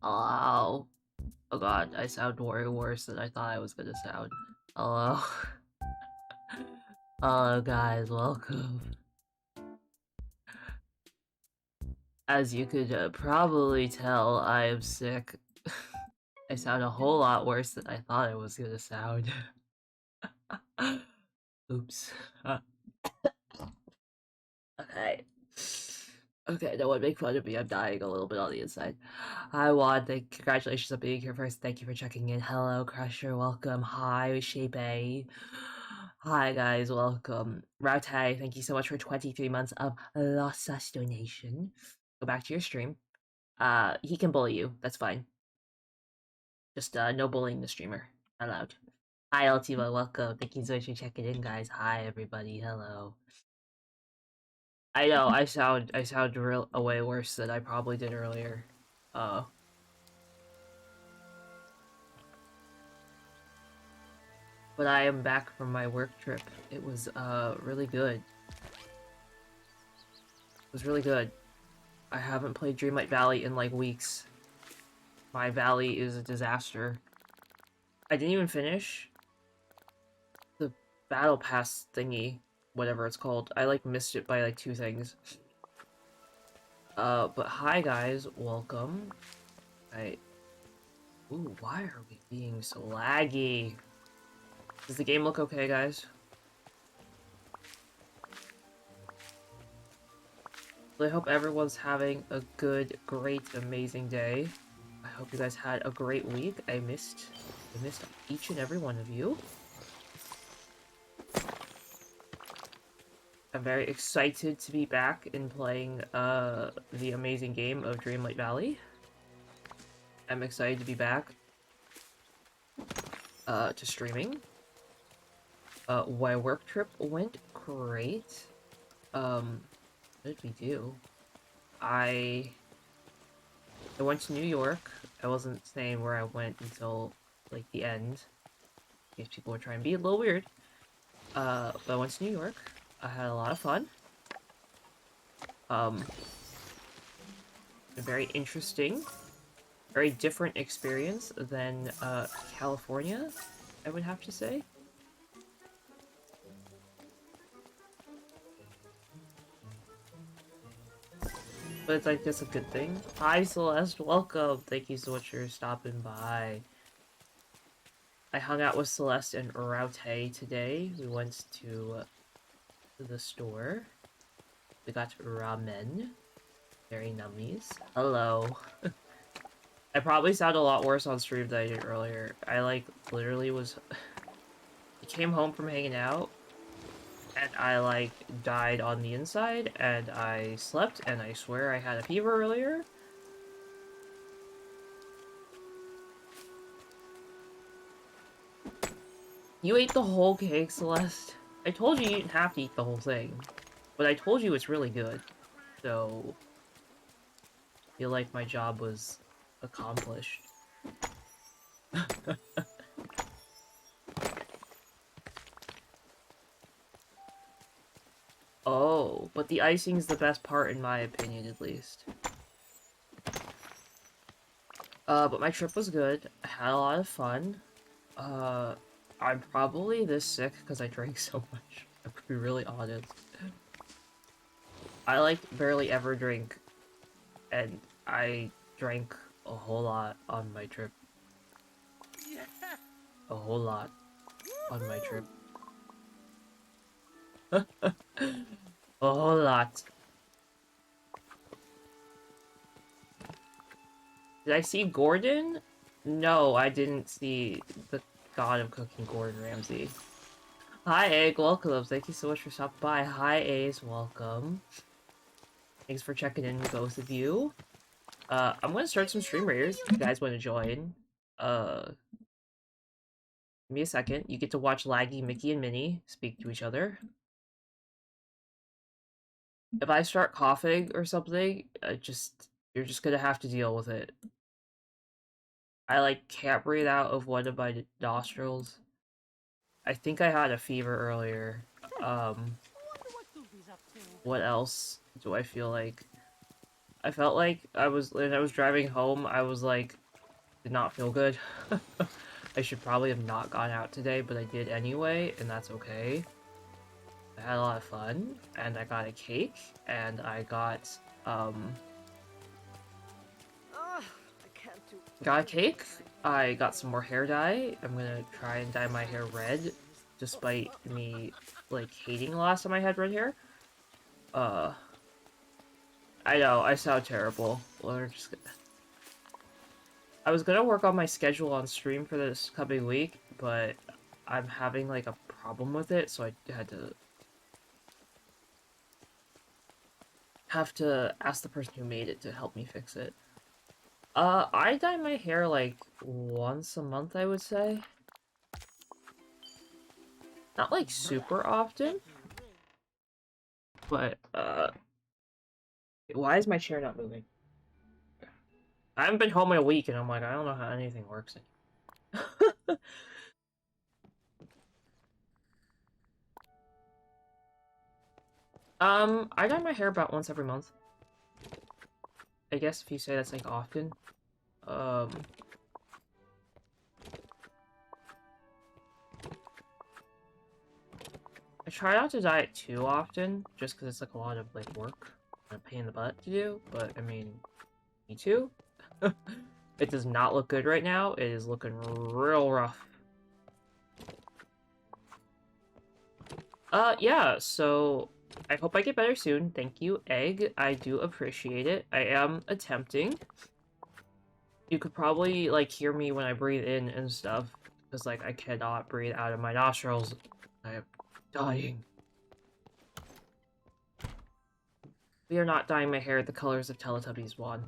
Hello. Oh god, I sound way worse than I thought I was gonna sound. Hello. Hello guys, welcome. As you could probably tell, I am sick. I sound a whole lot worse than I thought I was gonna sound. Oops. Okay. Okay, no one make fun of me. I'm dying a little bit on the inside. Hi, Juan. Congratulations on being here first. Thank you for checking in. Hello, Crusher. Welcome. Hi, Shape A. Hi, guys. Welcome. Raute, thank you so much for 23 months of Lost Sus donation. Go back to your stream. He can bully you. That's fine. Just, no bullying the streamer. Allowed. Hi, Altiva. Welcome. Thank you so much for checking in, guys. Hi, everybody. Hello. I know, I sound real way worse than I probably did earlier. Uh, but I am back from my work trip. It was, really good. It was really good. I haven't played Dreamlight Valley in, like, weeks. My valley is a disaster. I didn't even finish the battle pass thingy, whatever it's called. I, like, missed it by, like, 2 things. But hi, guys. Welcome. Ooh, why are we being so laggy? Does the game look okay, guys? I hope everyone's having a good, great, amazing day. I hope you guys had a great week. I missed each and every one of you. I'm very excited to be back in playing the amazing game of Dreamlight Valley. I'm excited to be back to streaming. My work trip went great. What did we do? I went to New York. I wasn't saying where I went until like the end. In case people were trying to be a little weird. But I went to New York. I had a lot of fun. A very interesting, very different experience than California, I would have to say. But it's like, that's a good thing. Hi, Celeste, welcome! Thank you so much for stopping by. I hung out with Celeste and Raute today. We went to the store. We got ramen. Very nummies. Hello. I probably sound a lot worse on stream than I did earlier. I, like, literally was... I came home from hanging out, and I, like, died on the inside, and I slept, and I swear I had a fever earlier. You ate the whole cake, Celeste? I told you you didn't have to eat the whole thing. But I told you it's really good. So... I feel like my job was accomplished. Oh, but the icing's the best part in my opinion, at least. But my trip was good. I had a lot of fun. I'm probably this sick because I drank so much. I could be really honest. I, like, barely ever drink, and I drank a whole lot on my trip. A whole lot on my trip. A whole lot. Did I see Gordon? No, I didn't see the god of cooking, Gordon Ramsay. Hi, Egg. Welcome. Thank you so much for stopping by. Hi, Ace. Welcome. Thanks for checking in, both of you. I'm gonna start some stream raiders if you guys want to join. Give me a second. You get to watch Laggy, Mickey, and Minnie speak to each other. If I start coughing or something, you're just gonna have to deal with it. I, like, can't breathe out of one of my nostrils. I think I had a fever earlier. What else do I feel like? I felt like when I was driving home, I was like, did not feel good. I should probably have not gone out today, but I did anyway, and that's okay. I had a lot of fun, and I got a cake, and I got, got a cake. I got some more hair dye. I'm gonna try and dye my hair red, despite me, like, hating the last time I had red hair. I know, I sound terrible. We're just gonna... I was gonna work on my schedule on stream for this coming week, but I'm having, like, a problem with it, so I had to... have to ask the person who made it to help me fix it. I dye my hair, like, once a month, I would say. Not, like, super often. But, why is my chair not moving? I haven't been home in a week, and I'm like, I don't know how anything works anymore. I dye my hair about once every month. I guess if you say that's, like, often. I try not to dye it too often, just because it's, like, a lot of, like, work and a pain in the butt to do, but, I mean, me too. It does not look good right now. It is looking real rough. Yeah, so I hope I get better soon. Thank you, Egg. I do appreciate it. I am attempting. You could probably, like, hear me when I breathe in and stuff, because, like, I cannot breathe out of my nostrils. I am dying. We are not dyeing my hair the colors of Teletubbies 1.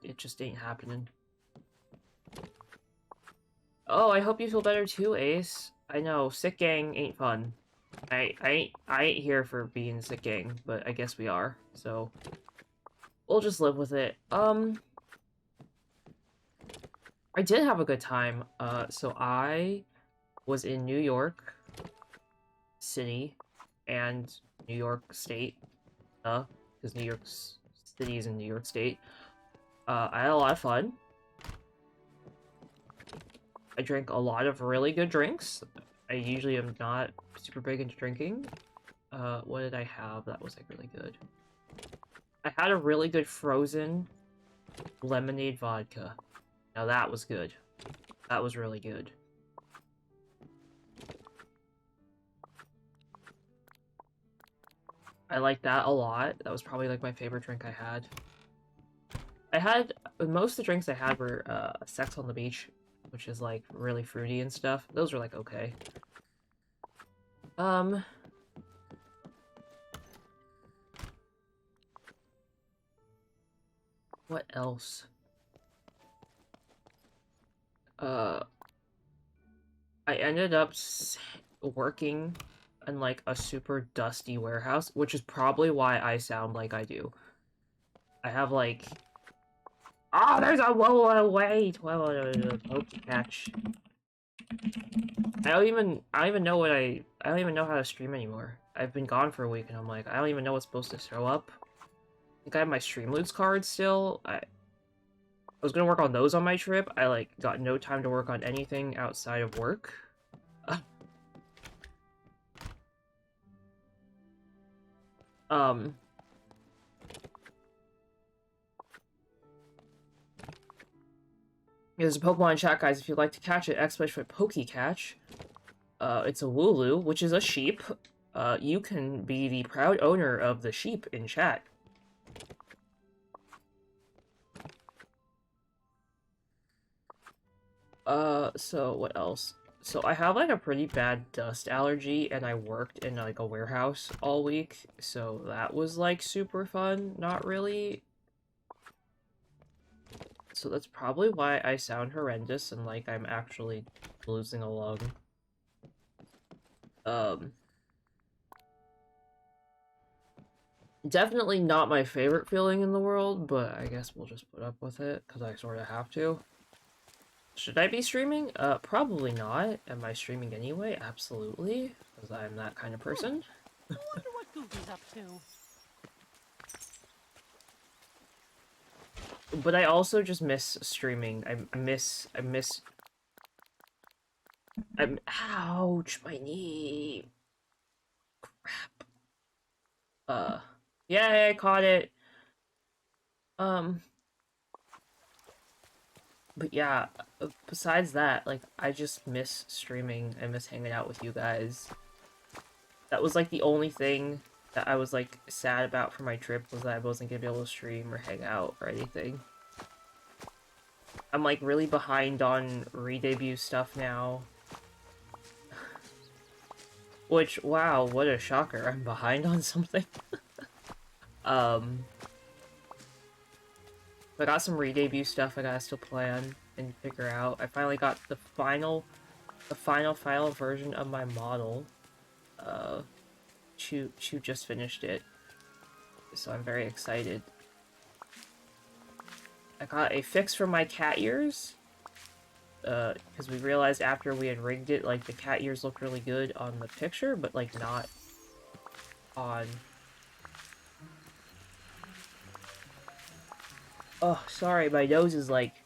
It just ain't happening. Oh, I hope you feel better too, Ace. I know, sick gang ain't fun. I ain't here for being sick gang, but I guess we are, so we'll just live with it. I did have a good time. So I was in New York City and New York State, because New York City is in New York State. I had a lot of fun. I drank a lot of really good drinks. I usually am not super big into drinking. What did I have that was, like, really good? I had a really good frozen lemonade vodka. Now that was good. That was really good. I liked that a lot. That was probably, like, my favorite drink I had. Most of the drinks I had were, Sex on the Beach, which is, like, really fruity and stuff. Those were, like, okay. What else? I ended up working in, like, a super dusty warehouse, which is probably why I sound like I do. I have, like... Oh, there's a wait! Pokey catch. I don't even know I don't even know how to stream anymore. I've been gone for a week, and I'm like, I don't even know what's supposed to show up. I think I have my Streamloots card still. I was gonna work on those on my trip. I, like, got no time to work on anything outside of work. There's a Pokemon in chat, guys. If you'd like to catch it, exclamation Pokey Catch. It's a Wooloo, which is a sheep. You can be the proud owner of the sheep in chat. So what else? So I have, like, a pretty bad dust allergy, and I worked in, like, a warehouse all week, so that was, like, super fun. Not really. So that's probably why I sound horrendous and like I'm actually losing a lung. Definitely not my favorite feeling in the world, but I guess we'll just put up with it, because I sort of have to. Should I be streaming? Probably not. Am I streaming anyway? Absolutely, because I'm that kind of person. I wonder what Goofy's up to. But I also just miss streaming. Ouch, my knee. Crap. Yeah, I caught it. Um, but yeah, besides that, like, I just miss streaming. I miss hanging out with you guys. That was, like, the only thing that I was, like, sad about for my trip, was that I wasn't gonna be able to stream or hang out or anything. I'm, like, really behind on re-debut stuff now. Which, wow, what a shocker. I'm behind on something. I got some re-debut stuff I gotta still plan and figure out. I finally got the final version of my model. Chu just finished it, so I'm very excited. I got a fix for my cat ears, because we realized after we had rigged it, like, the cat ears look really good on the picture, but, like, not on... Oh, sorry, my nose is, like,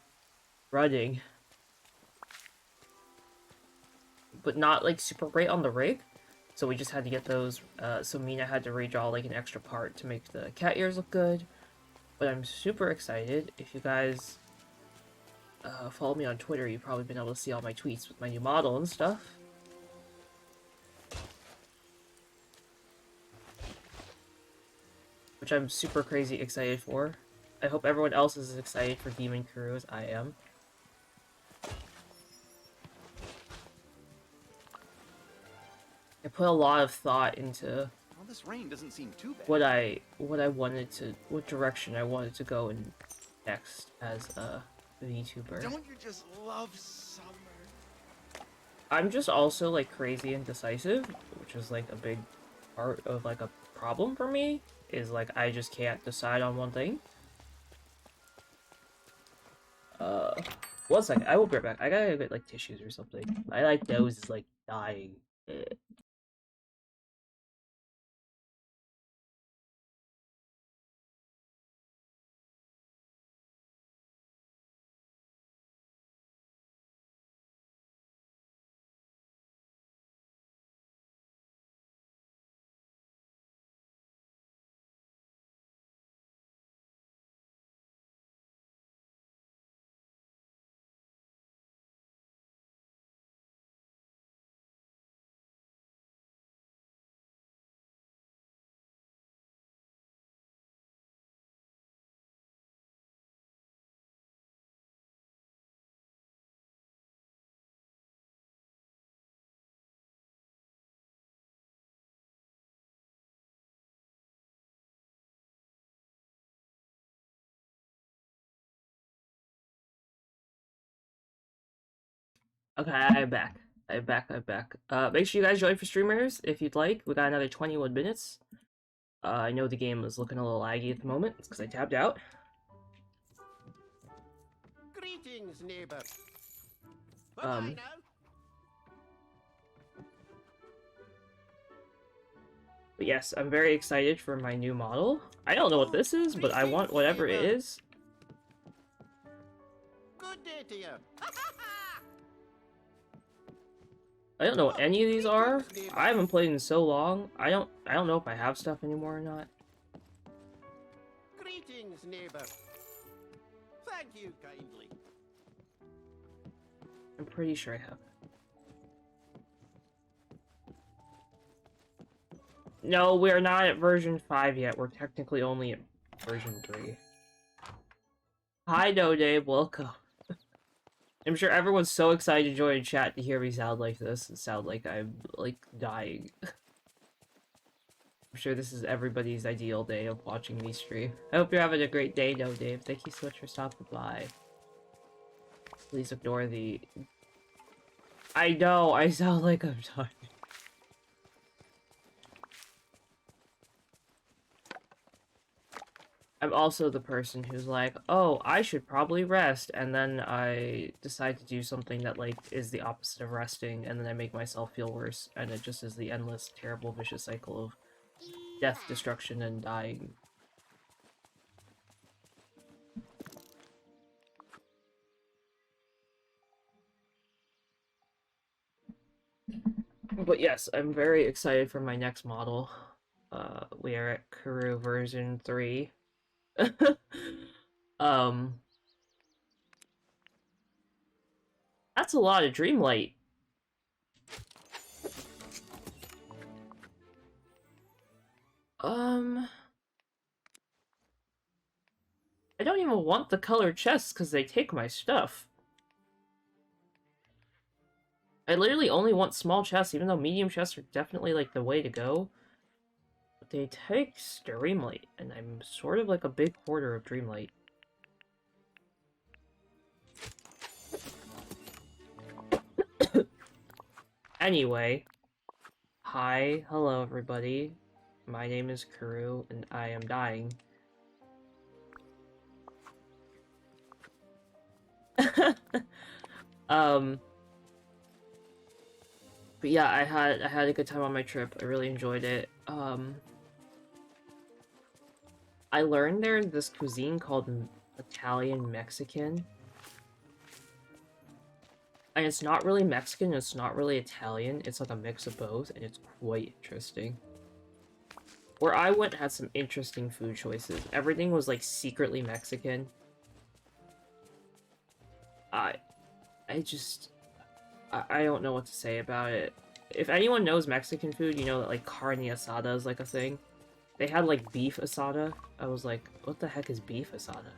running. But not, like, super great on the rig. So we just had to get those, so Mina had to redraw, like, an extra part to make the cat ears look good. But I'm super excited. If you guys follow me on Twitter, you've probably been able to see all my tweets with my new model and stuff. Which I'm super crazy excited for. I hope everyone else is as excited for Demon Crew as I am. I put a lot of thought into this rain doesn't seem too bad. what direction I wanted to go in next as a VTuber. Don't you just love summer? I'm just also, like, crazy indecisive, which is, like, a big part of, like, a problem for me, is, like, I just can't decide on one thing. 1 second, I will be right back. I gotta get, like, tissues or something. My, like, nose is, like, dying. Okay, I'm back. I'm back. Make sure you guys join for streamers if you'd like. We got another 21 minutes. I know the game is looking a little laggy at the moment. It's because I tabbed out. Greetings, neighbor. Um, But yes, I'm very excited for my new model. I don't know what this is, but I want whatever it is. Good day to you. I don't know what any of these are. I haven't played in so long. I don't know if I have stuff anymore or not. Greetings, neighbor. Thank you kindly. I'm pretty sure I have. No, we're not at version 5 yet. We're technically only at version 3. Hi, No Dave. Welcome. I'm sure everyone's so excited to join chat to hear me sound like this and sound like I'm, like, dying. I'm sure this is everybody's ideal day of watching me stream. I hope you're having a great day, No Dave. Thank you so much for stopping by. Please ignore the... I know, I sound like I'm dying. I'm also the person who's like, oh, I should probably rest, and then I decide to do something that, like, is the opposite of resting, and then I make myself feel worse, and it just is the endless, terrible, vicious cycle of death, destruction, and dying. But yes, I'm very excited for my next model. We are at Kuru version 3. um, that's a lot of Dreamlight. I don't even want the colored chests because they take my stuff. I literally only want small chests, even though medium chests are definitely like the way to go. But they take Dreamlight, and I'm sort of like a big hoarder of Dreamlight. Anyway, hi, hello everybody. My name is Kuru, and I am dying. But yeah, I had a good time on my trip. I really enjoyed it. I learned there's this cuisine called Italian Mexican. And it's not really Mexican, it's not really Italian, it's like a mix of both, and it's quite interesting. Where I went had some interesting food choices. Everything was like secretly Mexican. I don't know what to say about it. If anyone knows Mexican food, you know that like carne asada is like a thing. They had like beef asada. I was like, what the heck is beef asada?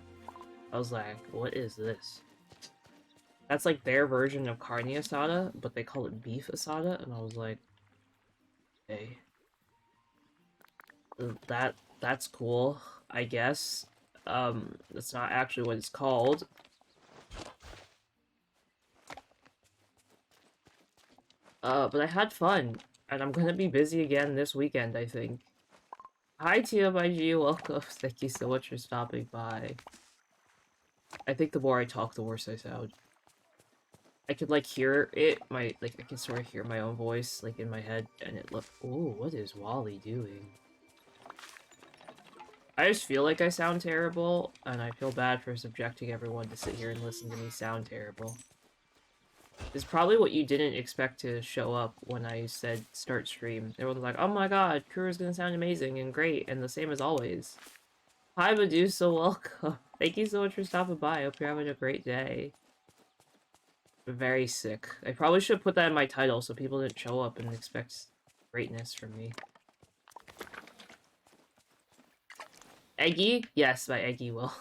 I was like, what is this? That's like their version of carne asada, but they call it beef asada, and I was like, hey. That's cool, I guess. That's not actually what it's called. But I had fun, and I'm gonna be busy again this weekend, I think. Hi, TMIG, welcome. Thank you so much for stopping by. I think the more I talk, the worse I sound. I could, like, hear it, I can sort of hear my own voice, like, in my head, and it look. Ooh, what is Wally doing? I just feel like I sound terrible, and I feel bad for subjecting everyone to sit here and listen to me sound terrible. It's probably what you didn't expect to show up when I said start stream. Everyone's like, oh my god, Kuru's gonna sound amazing and great, and the same as always. Hi, Medusa, welcome. Thank you so much for stopping by. I hope you're having a great day. Very sick. I probably should put that in my title so people didn't show up and expect greatness from me. Eggy? Yes, my Eggy will.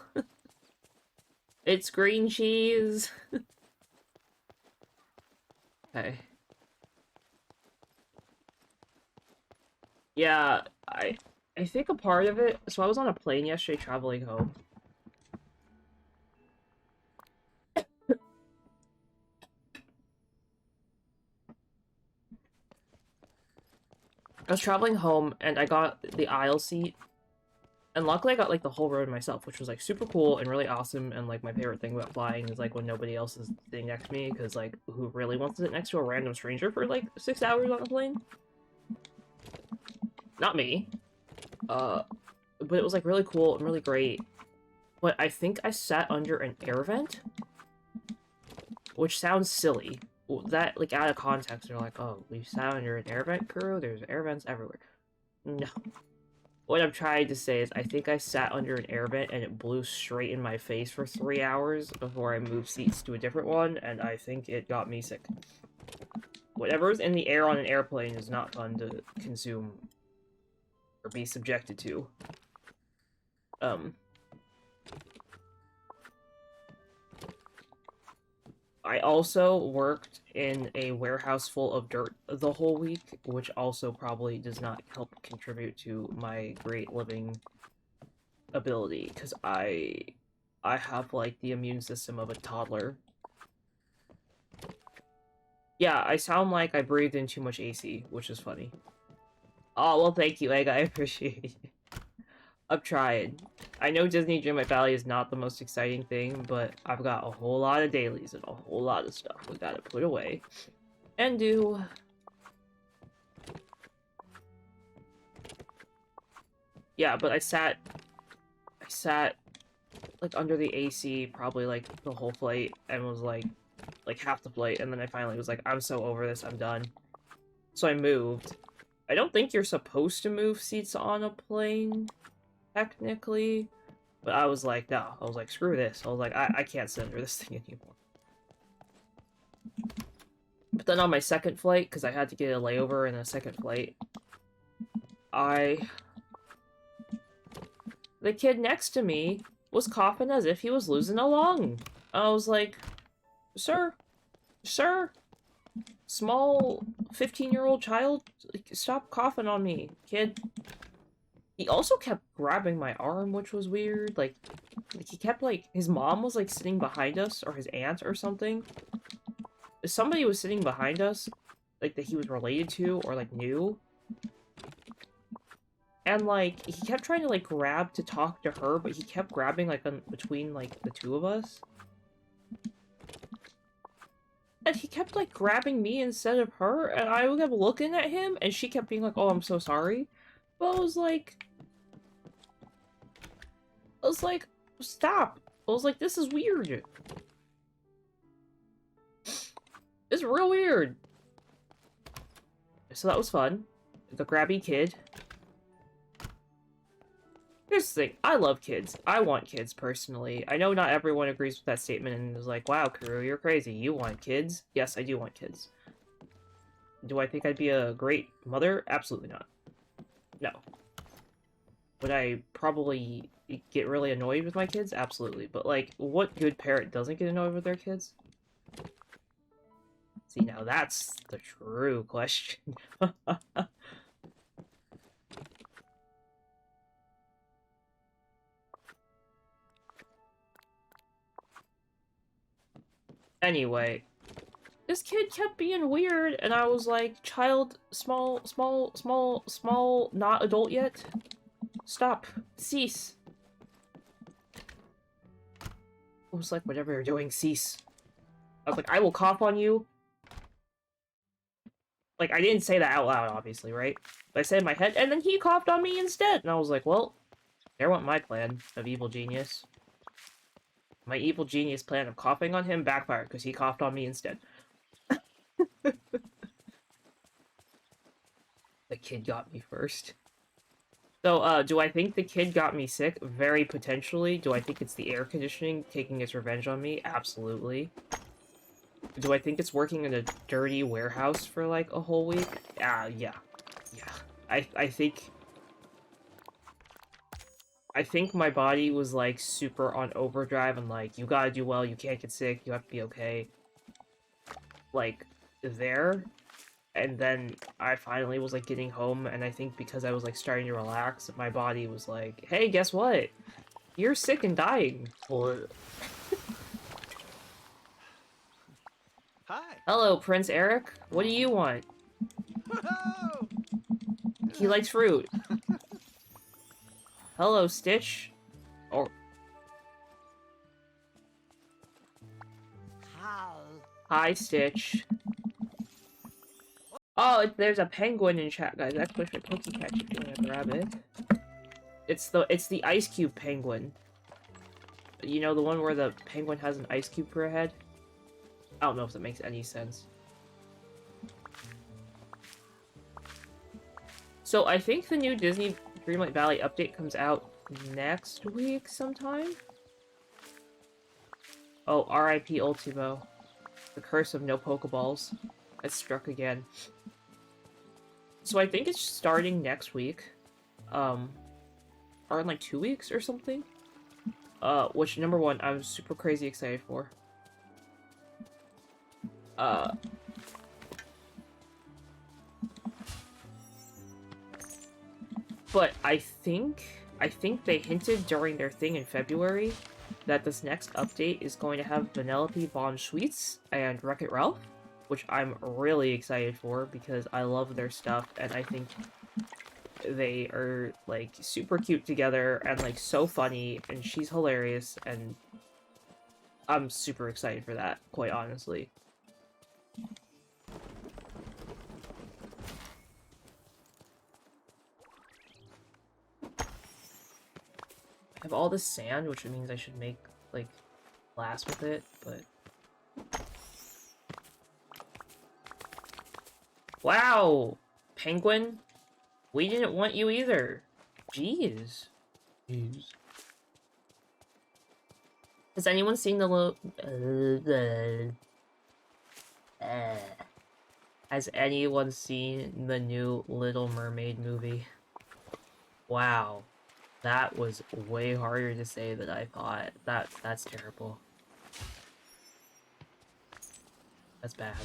It's green cheese! Okay. Yeah, I think a part of it... So I was on a plane yesterday traveling home. I was traveling home, and I got the aisle seat. And luckily I got, like, the whole row to myself, which was, like, super cool and really awesome, and, like, my favorite thing about flying is, like, when nobody else is sitting next to me, because, like, who really wants to sit next to a random stranger for, like, 6 hours on a plane? Not me. But it was, like, really cool and really great. But I think I sat under an air vent, which sounds silly. That, like, out of context, they're like, oh, we sat under an air vent, Kuro? There's air vents everywhere. No. What I'm trying to say is I think I sat under an air vent and it blew straight in my face for 3 hours before I moved seats to a different one, and I think it got me sick. Whatever's in the air on an airplane is not fun to consume or be subjected to. I also worked in a warehouse full of dirt the whole week, which also probably does not help contribute to my great living ability, because I have, like, the immune system of a toddler. Yeah, I sound like I breathed in too much AC, which is funny. Oh, well, thank you, Egg, I appreciate it. I'm trying. I know Disney Dreamlight Valley is not the most exciting thing, but I've got a whole lot of dailies and a whole lot of stuff we gotta put away. And do. Yeah, but I sat, like, under the AC probably, like, the whole flight, and was, like half the flight, and then I finally was like, I'm so over this, I'm done. So I moved. I don't think you're supposed to move seats on a plane, technically. But I was like, no. I was like, screw this. I was like, I can't sit under this thing anymore. But then on my second flight, because I had to get a layover in a second flight, the kid next to me was coughing as if he was losing a lung. I was like, sir, small 15-year-old child, stop coughing on me, kid. He also kept grabbing my arm, which was weird. Like he kept, like, his mom was, like, sitting behind us, or his aunt or something. Somebody was sitting behind us, like, that he was related to, or, like, knew. And, like, he kept trying to, like, grab to talk to her, but he kept grabbing, like, between, like, the two of us. And he kept, like, grabbing me instead of her, and I kept looking at him, and she kept being like, oh, I'm so sorry. But I was like, stop. I was like, this is weird. It's real weird. So that was fun. The grabby kid. Here's the thing. I love kids. I want kids, personally. I know not everyone agrees with that statement and is like, wow, Kuro, you're crazy. You want kids? Yes, I do want kids. Do I think I'd be a great mother? Absolutely not. No. Would I probably get really annoyed with my kids? Absolutely. But, like, what good parent doesn't get annoyed with their kids? See, now that's the true question. Anyway, this kid kept being weird, and I was like, child, small, not adult yet? Stop. Cease. I was like, whatever you're doing, cease. I was like, I will cough on you. Like, I didn't say that out loud, obviously, right? But I said in my head, and then he coughed on me instead. And I was like, well, there went my plan of evil genius. My evil genius plan of coughing on him backfired, because he coughed on me instead. The kid got me first. So, do I think the kid got me sick? Very potentially. Do I think it's the air conditioning taking its revenge on me? Absolutely. Do I think it's working in a dirty warehouse for, like, a whole week? Yeah. Yeah. I think my body was, like, super on overdrive and, like, you gotta do well, you can't get sick, you have to be okay. Like, there. And then I finally was, like, getting home, and I think because I was, like, starting to relax, my body was like, hey, guess what? You're sick and dying. Hi. Hello, Prince Eric. What do you want? Whoa! He likes fruit. Hello, Stitch. Or... How? Hi, Stitch. Oh, there's a penguin in chat, guys. Exclamation Pokey Catch if you want to grab it. It's the Ice Cube penguin. You know, the one where the penguin has an ice cube per head? I don't know if that makes any sense. So, I think the new Disney Dreamlight Valley update comes out next week sometime? Oh, R.I.P. Ultimo. The curse of no Pokeballs. It struck again. So I think it's starting next week. Or in like 2 weeks or something. Which, number one, I'm super crazy excited for. But I think they hinted during their thing in February that this next update is going to have Vanellope Von Schweetz and Wreck-It Ralph, which I'm really excited for because I love their stuff and I think they are, like, super cute together and, like, so funny, and she's hilarious, and I'm super excited for that, quite honestly. I have all this sand, which means I should make, like, glass with it, but... Wow! Penguin? We didn't want you either. Jeez. Jeez. Has anyone seen the little... Has anyone seen the new Little Mermaid movie? Wow. That was way harder to say than I thought. That's terrible. That's bad.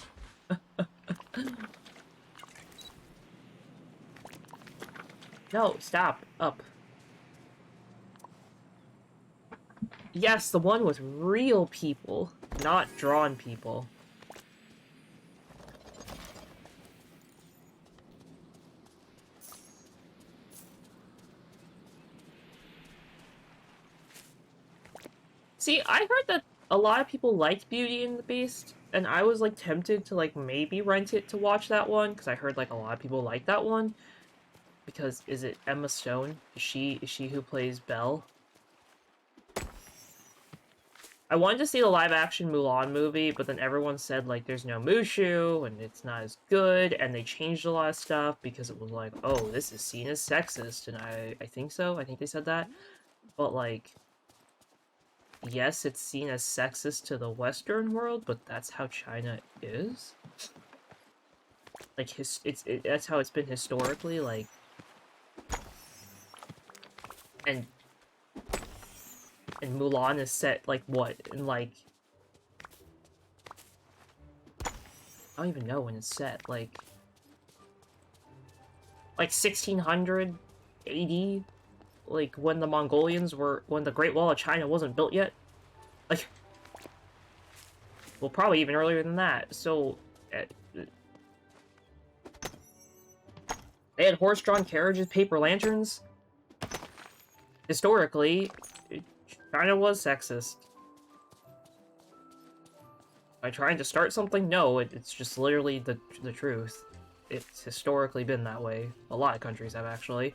No, stop. Up. Yes, the one with real people, not drawn people. See, I heard that a lot of people liked Beauty and the Beast, and I was, like, tempted to, like, maybe rent it to watch that one, because I heard, like, a lot of people like that one. Because, is it Emma Stone? Is she who plays Belle? I wanted to see the live-action Mulan movie, but then everyone said, like, there's no Mushu, and it's not as good, and they changed a lot of stuff, because it was like, oh, this is seen as sexist, and I think so, I think they said that. But, like... yes, it's seen as sexist to the Western world, but that's how China is. Like, that's how it's been historically, like... And Mulan is set, like, what? In, like... I don't even know when it's set, like... Like, 1600 AD? Like, when the Mongolians were... when the Great Wall of China wasn't built yet? Like... well, probably even earlier than that, so... they had horse-drawn carriages, paper lanterns? Historically, China was sexist. By trying to start something? No, it's just literally the truth. It's historically been that way. A lot of countries have, actually.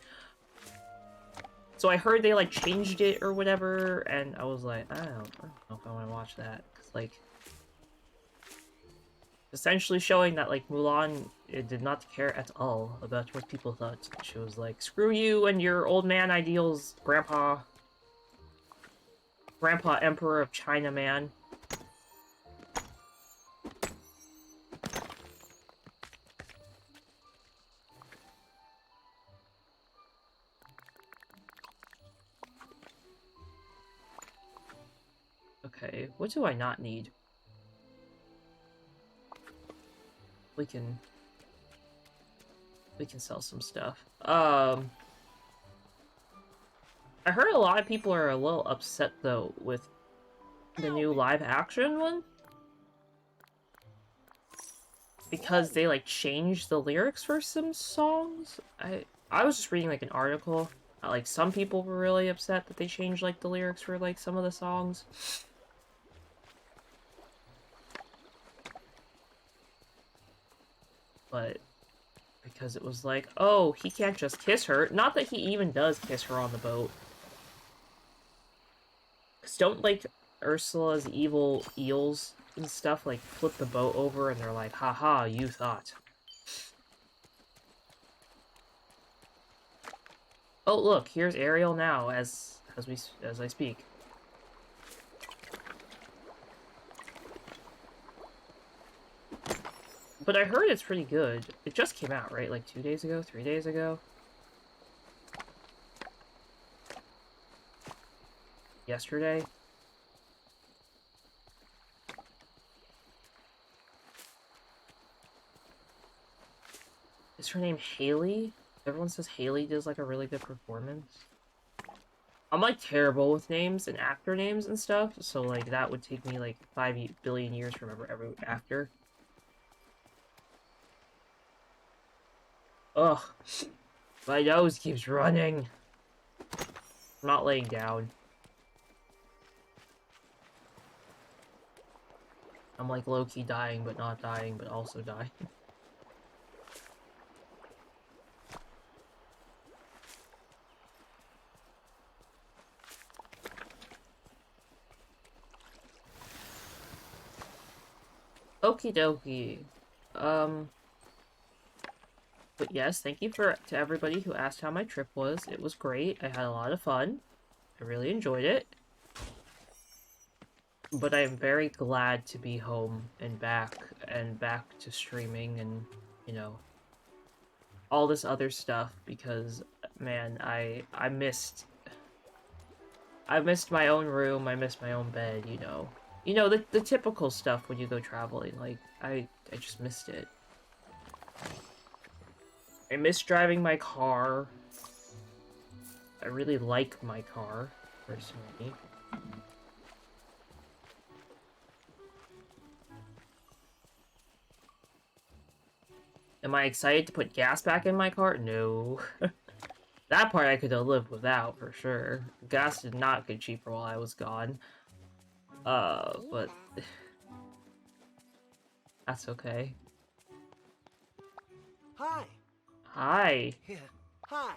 So I heard they, like, changed it or whatever, and I was like, I don't know if I want to watch that. 'Cause, like... essentially showing that, like, Mulan it did not care at all about what people thought. She was like, screw you and your old man ideals, Grandpa. Grandpa Emperor of China, man. Okay, what do I not need? We can sell some stuff. I heard a lot of people are a little upset, though, with the new live-action one. Because they, like, changed the lyrics for some songs. I was just reading, like, an article. Like, some people were really upset that they changed, like, the lyrics for, like, some of the songs. But... because it was like, oh, he can't just kiss her. Not that he even does kiss her on the boat. Because don't, like, Ursula's evil eels and stuff, like, flip the boat over and they're like, haha, you thought. Oh, look, here's Ariel now, as I speak. But I heard it's pretty good. It just came out, right? Like 2 days ago? 3 days ago? Yesterday? Is her name Haley? Everyone says Haley does, like, a really good performance. I'm, like, terrible with names and actor names and stuff, so, like, that would take me, like, 5 billion years to remember every actor. Ugh. My nose keeps running. I'm not laying down. I'm, like, low-key dying, but not dying, but also dying. Okie dokie. But yes, thank you to everybody who asked how my trip was. It was great. I had a lot of fun. I really enjoyed it. But I am very glad to be home and back to streaming and, you know, all this other stuff because, man, I missed my own room, I missed my own bed, you know. You know, the typical stuff when you go traveling, like, I just missed it. I miss driving my car. I really like my car, personally. Am I excited to put gas back in my car? No. That part I could have lived without, for sure. Gas did not get cheaper while I was gone. But... that's okay. Hi. Hi. Yeah. Hi.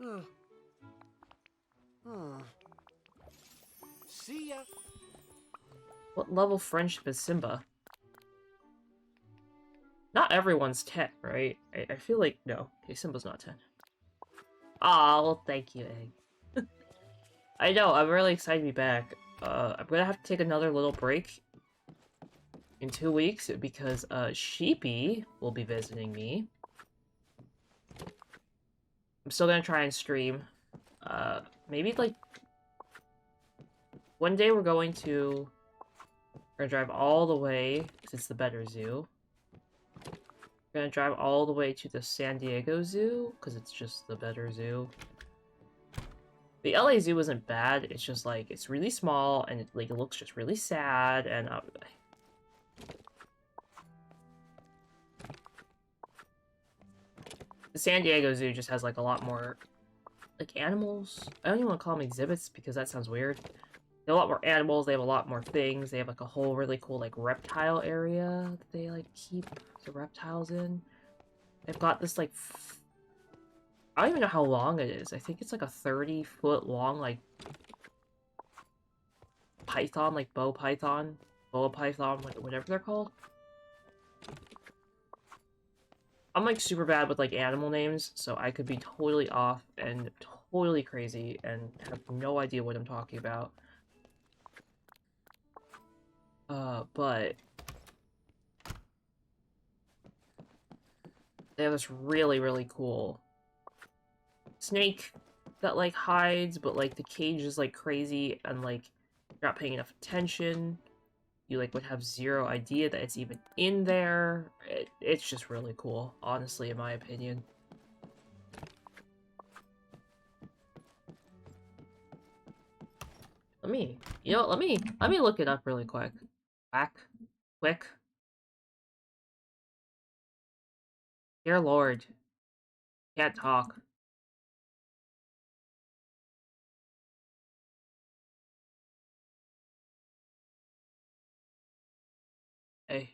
Hmm. See ya. What level friendship is Simba? Not everyone's 10, right? I feel like, no. Okay, Simba's not 10. Aw, well, thank you, Egg. I know, I'm really excited to be back. I'm gonna have to take another little break in 2 weeks because, Sheepy will be visiting me. I'm still gonna try and stream. Maybe, like... one day we're gonna drive all the way, because it's the better zoo. We're gonna drive all the way to the San Diego Zoo, because it's just the better zoo. The LA Zoo isn't bad, it's just, like, it's really small, and it looks just really sad, and, the San Diego Zoo just has, like, a lot more, like, animals? I don't even want to call them exhibits, because that sounds weird. They have a lot more animals, they have a lot more things, they have, like, a whole really cool, like, reptile area that they, like, keep the reptiles in. They've got this, like, I don't even know how long it is. I think it's, like, a 30-foot long, like, python, like, boa python, whatever they're called. I'm, like, super bad with, like, animal names, so I could be totally off and totally crazy and have no idea what I'm talking about. But... they have this really, really cool snake that, like, hides, but, like, the cage is, like, crazy, and, like, you're not paying enough attention. You, like, would have zero idea that it's even in there. It's just really cool, honestly, in my opinion. You know, let me look it up really quick. Quick. Dear Lord. Can't talk. Hey.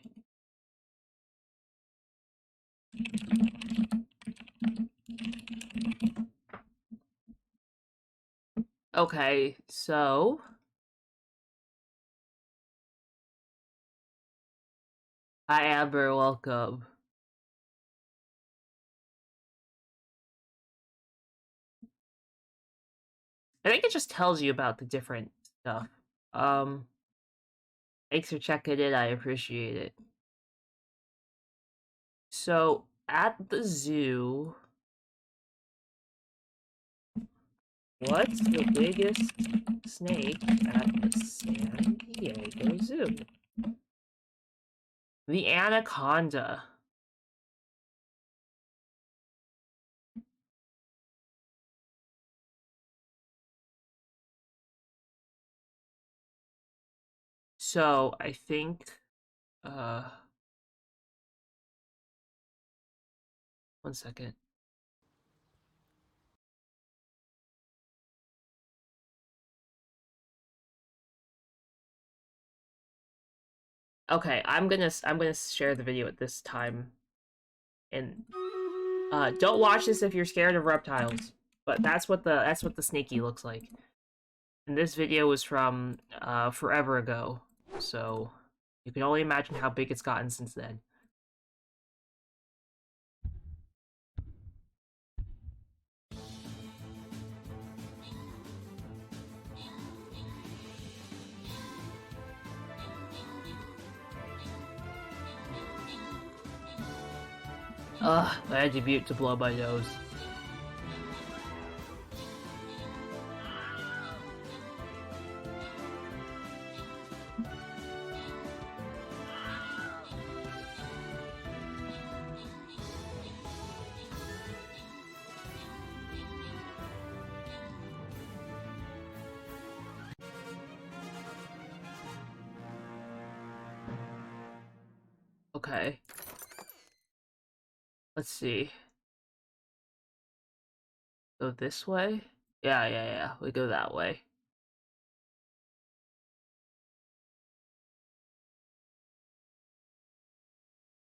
Okay, so... hi, Amber, welcome. I think it just tells you about the different stuff. Thanks for checking in, I appreciate it. So, at the zoo... what's the biggest snake at the San Diego Zoo? The anaconda. So, I think, one second. Okay, I'm gonna share the video at this time. And, don't watch this if you're scared of reptiles. But that's what the snaky looks like. And this video was from, forever ago. So, you can only imagine how big it's gotten since then. Ugh, I had to mute to blow my nose. Okay. Let's see. Go this way? Yeah. We go that way.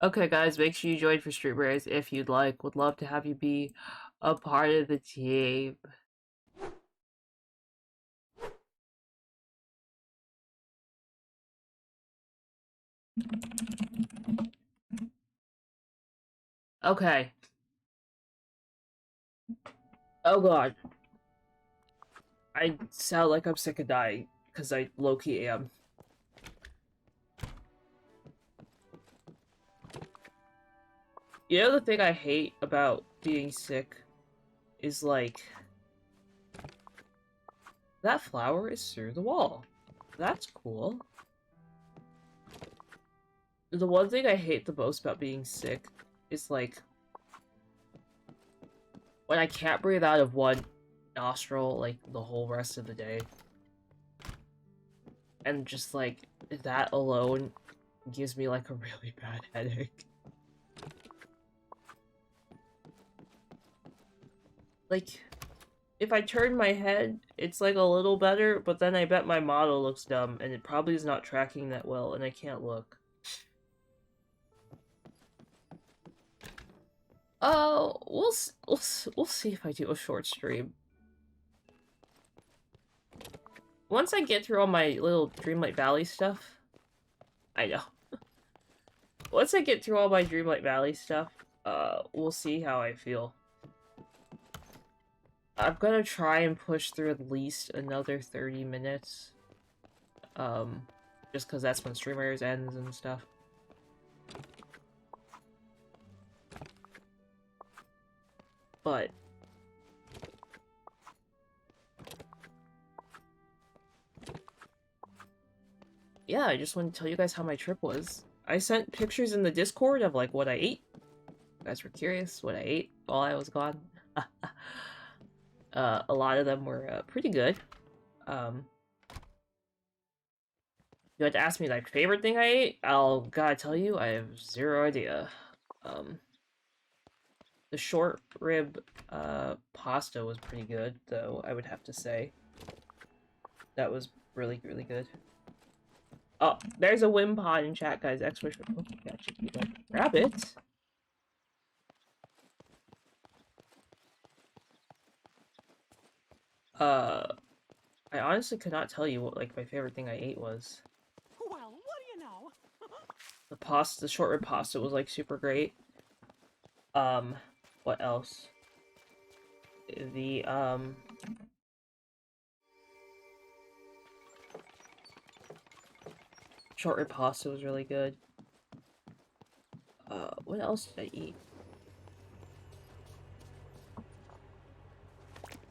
Okay, guys, make sure you join for streamers if you'd like. Would love to have you be a part of the team. Okay. Oh god. I sound like I'm sick of dying, because I low-key am. You know the thing I hate about being sick is like... That flower is through the wall. That's cool. The one thing I hate the most about being sick is like... when I can't breathe out of one nostril, like, the whole rest of the day. And just, like, that alone gives me, like, a really bad headache. Like, if I turn my head, it's, like, a little better, but then I bet my model looks dumb, and it probably is not tracking that well, and I can't look. Oh, we'll see if I do a short stream. Once I get through all my little Dreamlight Valley stuff... I know. Once I get through all my Dreamlight Valley stuff, we'll see how I feel. I'm gonna try and push through at least another 30 minutes. Just because that's when streamers ends and stuff. But... yeah, I just want to tell you guys how my trip was. I sent pictures in the Discord of, like, what I ate. You guys were curious what I ate while I was gone. A lot of them were, pretty good. You had to ask me, like, favorite thing I ate? I'll gotta tell you, I have zero idea. The short rib, pasta was pretty good, though, I would have to say. That was really, really good. Oh, there's a Wimpod in chat, guys. Exclamation point. Oh, yeah, should be like, grab it. I honestly could not tell you what, like, my favorite thing I ate was. Well, what do you know? The short rib pasta was, like, super great. What else? The, short rib pasta was really good. What else did I eat?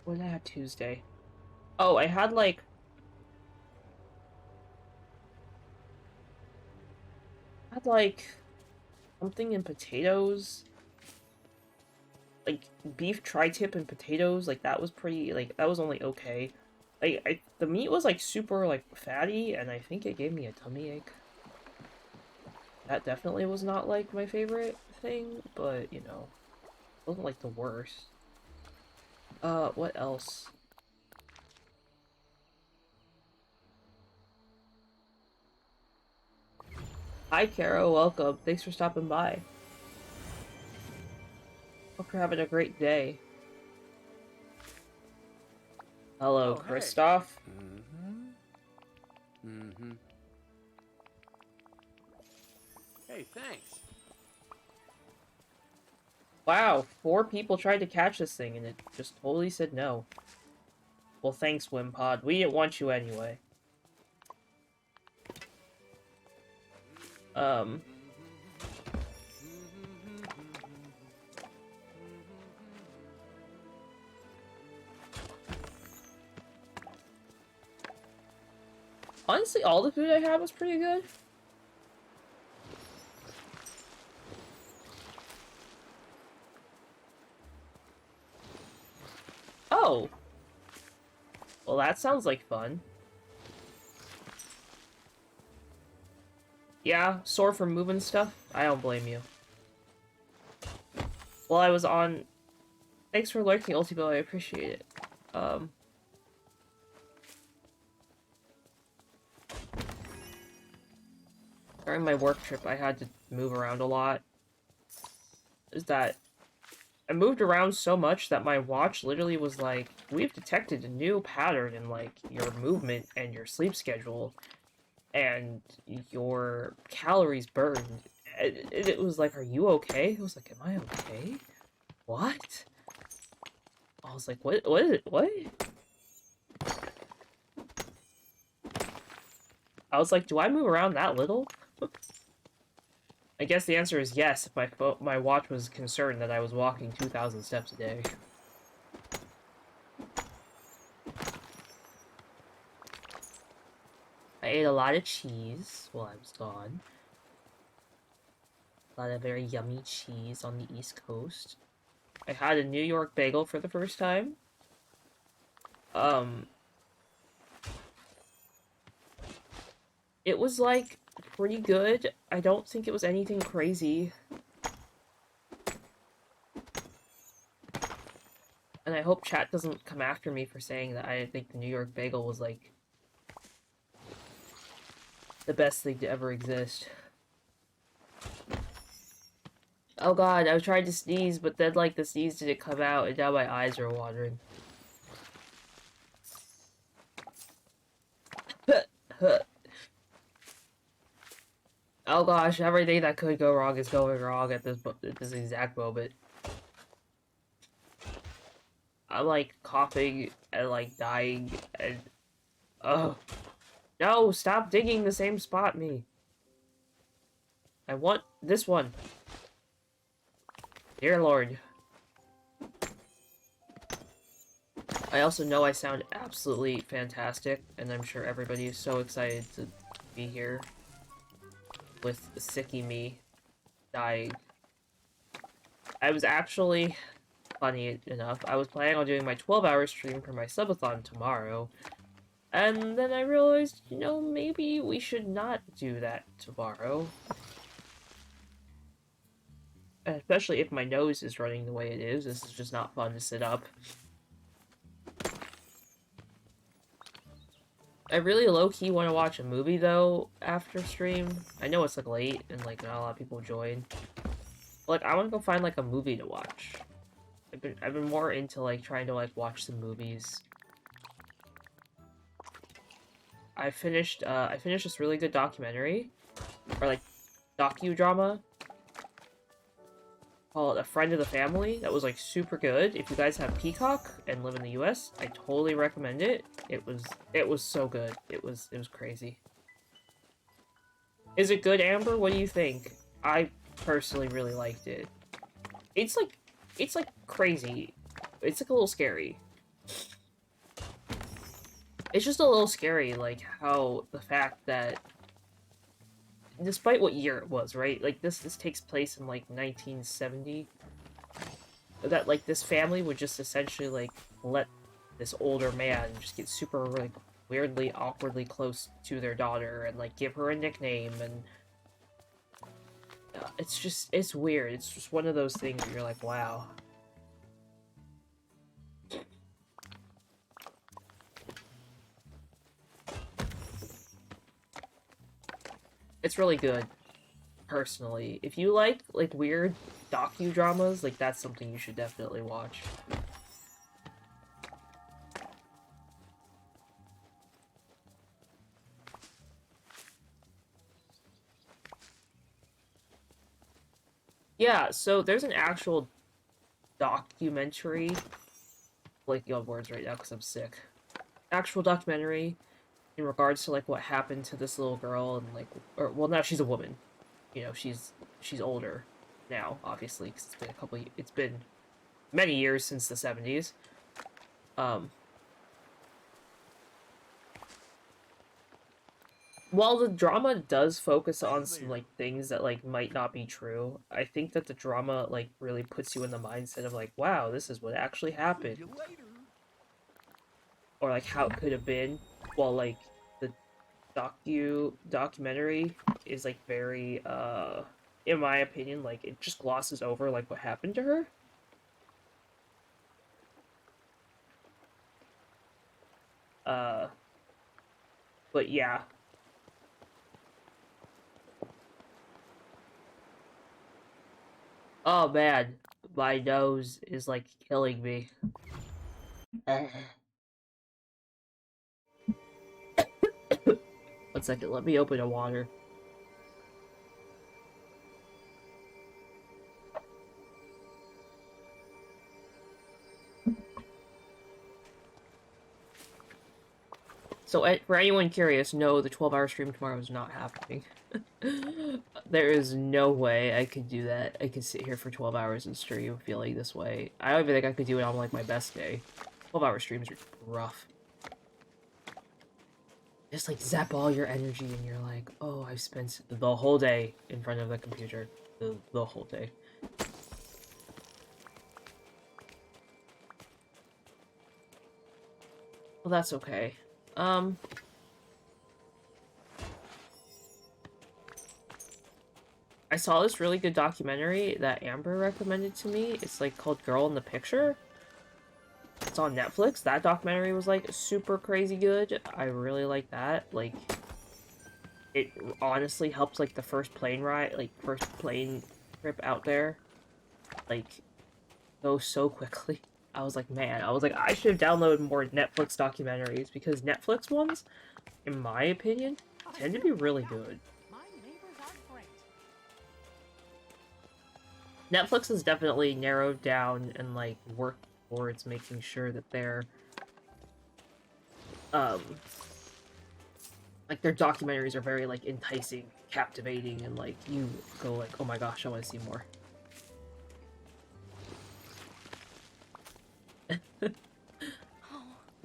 What did I have Tuesday? Oh, I had, like... something in potatoes. Like, beef tri-tip and potatoes, like, that was pretty, like, that was only okay. Like, the meat was, like, super, like, fatty, and I think it gave me a tummy ache. That definitely was not, like, my favorite thing, but, you know, it wasn't, like, the worst. What else? Hi, Caro, welcome. Thanks for stopping by. Hope you're having a great day. Hello, Oh, hey. Kristoff. Hey, thanks. Wow, 4 people tried to catch this thing and it just totally said no. Well, thanks, Wimpod. We didn't want you anyway. Honestly, all the food I had was pretty good. Oh! Well, that sounds like fun. Yeah, sore from moving stuff? I don't blame you. Well, I was on... Thanks for lurking, Ultimo, I appreciate it. During my work trip, I had to move around a lot. Is that... I moved around so much that my watch literally was like, we've detected a new pattern in, like, your movement and your sleep schedule, and your calories burned. It was like, are you okay? I was like, am I okay? What? I was like, what is it? What? I was like, do I move around that little? I guess the answer is yes, if my watch was concerned that I was walking 2,000 steps a day. I ate a lot of cheese while I was gone. A lot of very yummy cheese on the East Coast. I had a New York bagel for the first time. It was, like, pretty good. I don't think it was anything crazy. And I hope chat doesn't come after me for saying that I think the New York bagel was, like, the best thing to ever exist. Oh god, I was trying to sneeze, but then, like, the sneeze didn't come out, and now my eyes are watering. Oh gosh, everything that could go wrong is going wrong at this exact moment. I'm, like, coughing and, like, dying, and... Oh. No, stop digging the same spot me. I want this one. Dear Lord. I also know I sound absolutely fantastic, and I'm sure everybody is so excited to be here with sicky me dying. I was actually, funny enough, I was planning on doing my 12-hour stream for my subathon tomorrow, and then I realized, you know, maybe we should not do that tomorrow. Especially if my nose is running the way it is. This is just not fun to sit up. I really low-key want to watch a movie, though, after stream. I know it's, like, late, and, like, not a lot of people join. But, like, I want to go find, like, a movie to watch. I've been more into, like, trying to, like, watch some movies. I finished this really good documentary, or, like, docudrama, called A Friend of the Family. That was, like, super good. If you guys have Peacock and live in the US, I totally recommend it. It was so good. It was crazy. Is it good, Amber? What do you think? I personally really liked it. It's like crazy. It's like a little scary. It's just a little scary, like, how the fact that despite what year it was, right? Like, this takes place in, like, 1970. That, like, this family would just essentially, like, let this older man just get super, like, weirdly, awkwardly close to their daughter and, like, give her a nickname, and it's weird. It's just one of those things where you're like, wow. It's really good, personally. If you like weird docudramas, like, that's something you should definitely watch. Yeah, so there's an actual documentary, like, on words right now because I'm sick. Actual documentary in regards to, like, what happened to this little girl, and, like, or, well, now she's a woman. You know, she's older now, obviously, because it's been many years since the 70s. while the drama does focus on some like things that like might not be true, I think that the drama like really puts you in the mindset of like, wow, this is what actually happened, See you later. or like how it could have been. While like the documentary is like very in my opinion, like it just glosses over like what happened to her. Uh, but yeah. Oh man, my nose is like killing me. One second, let me open a water. So, for anyone curious, no, the 12-hour stream tomorrow is not happening. There is no way I could do that. I could sit here for 12 hours and stream feeling this way. I don't even think I could do it on, like, my best day. 12-hour streams are rough. Just, like, zap all your energy and you're like, oh, I've spent the whole day in front of the computer. The whole day. Well, that's okay. I saw this really good documentary that Amber recommended to me. It's like called Girl in the Picture. It's on Netflix. That documentary was like super crazy good. I really like that. Like, it honestly helps like the first plane ride, like first plane trip out there, like go so quickly. I was like, man, I should have downloaded more Netflix documentaries because Netflix ones, in my opinion, tend to be really good. Netflix has definitely narrowed down and like worked towards making sure that they're like their documentaries are very like enticing, captivating, and like you go like, oh my gosh, I want to see more.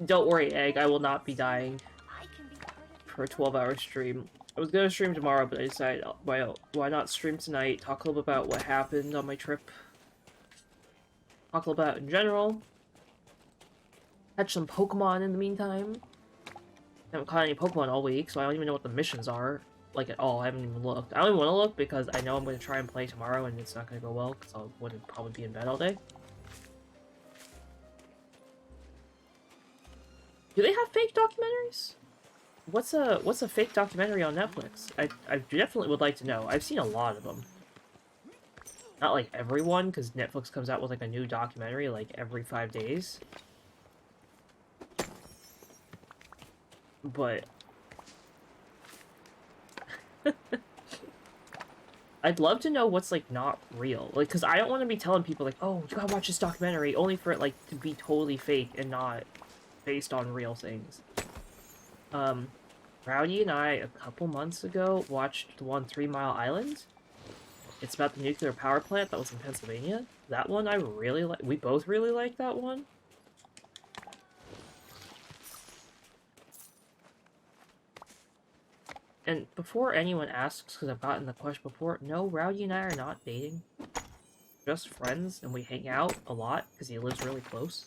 Don't worry, Egg, I will not be dying for a 12-hour stream. I was gonna stream tomorrow, but I decided, why not stream tonight, talk a little about what happened on my trip, talk a little about it in general, catch some Pokemon in the meantime. I haven't caught any Pokemon all week, so I don't even know what the missions are, like, at all. I haven't even looked. I don't even want to look because I know I'm going to try and play tomorrow, and it's not going to go well, because I would probably be in bed all day. Do they have fake documentaries? What's a fake documentary on Netflix? I definitely would like to know. I've seen a lot of them. Not like everyone, because Netflix comes out with like a new documentary like every 5 days. But I'd love to know what's like not real. Like, because I don't want to be telling people like, oh, you gotta watch this documentary, only for it like to be totally fake and not based on real things. Rowdy and I, a couple months ago, watched the one 3 Mile Island. It's about the nuclear power plant that was in Pennsylvania. That one I really like. We both really like that one. And before anyone asks, because I've gotten the question before, no, Rowdy and I are not dating. Just friends, and we hang out a lot, because he lives really close.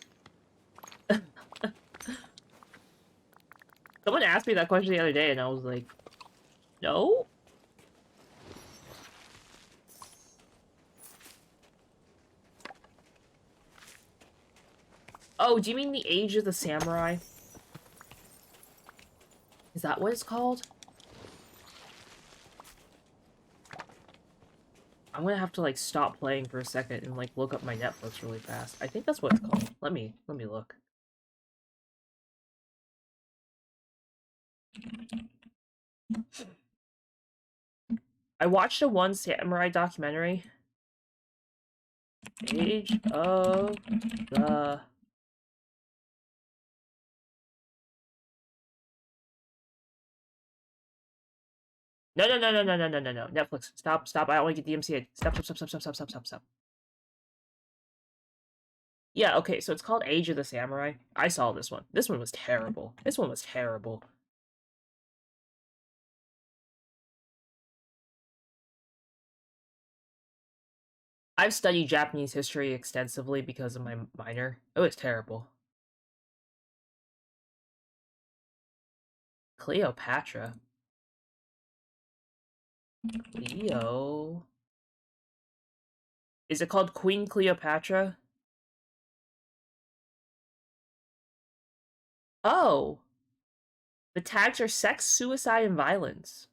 Someone asked me that question the other day, and I was like, no? Oh, do you mean the Age of the Samurai? Is that what it's called? I'm gonna have to, like, stop playing for a second and, like, look up my Netflix really fast. I think that's what it's called. Let me look. I watched a one samurai documentary. Age of the... No. Netflix, stop. I don't want to get DMCA. Stop. Yeah, okay, so it's called Age of the Samurai. I saw this one. This one was terrible. I've studied Japanese history extensively because of my minor. Oh, it's terrible. Cleopatra. Leo. Is it called Queen Cleopatra? Oh! The tags are sex, suicide, and violence.